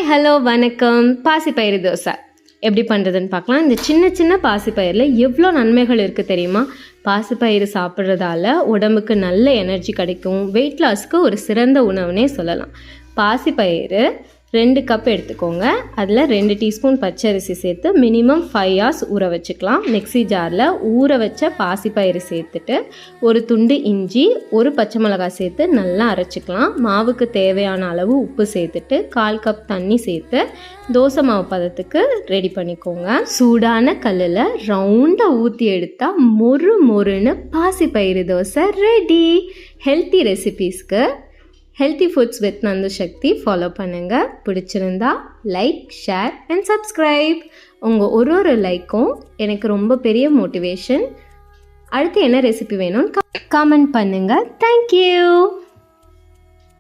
Hello வணக்கம். பாசிப்பயிறு தோசை எப்படி பண்ணுறதுன்னு பார்க்கலாம். இந்த சின்ன சின்ன பாசிப்பயிரில் எவ்வளோ நன்மைகள் இருக்குது தெரியுமா? பாசிப்பயிறு சாப்பிட்றதால உடம்புக்கு நல்ல எனர்ஜி கிடைக்கும். வெயிட் லாஸ்க்கு ஒரு சிறந்த உணவுனே சொல்லலாம். பாசிப்பயிறு 2 கப் எடுத்துக்கோங்க. அதில் 2 டீஸ்பூன் பச்சரிசி சேர்த்து மினிமம் 5 hours ஊற வச்சுக்கலாம். மிக்ஸி ஜாரில் ஊற வச்ச பாசிப்பயிறு சேர்த்துட்டு ஒரு துண்டு இஞ்சி, ஒரு பச்சை மிளகாய் சேர்த்து நல்லா அரைச்சிக்கலாம். மாவுக்கு தேவையான அளவு உப்பு சேர்த்துட்டு 1/4 கப் தண்ணி சேர்த்து தோசை மாவு பதத்துக்கு ரெடி பண்ணிக்கோங்க. சூடான கல்லில் ரவுண்டாக ஊற்றி எடுத்தால் மொறுன்னு பாசிப்பயிறு தோசை ரெடி. ஹெல்த்தி ரெசிபீஸ்க்கு healthy foods with Nandhu Sakthi follow பண்ணுங்கள். பிடிச்சிருந்தா லைக், ஷேர் அண்ட் சப்ஸ்கிரைப். உங்கள் ஒரு லைக்கும் எனக்கு ரொம்ப பெரிய மோட்டிவேஷன். அடுத்து என்ன ரெசிபி வேணும்னு கமெண்ட் பண்ணுங்கள். தேங்க்யூ.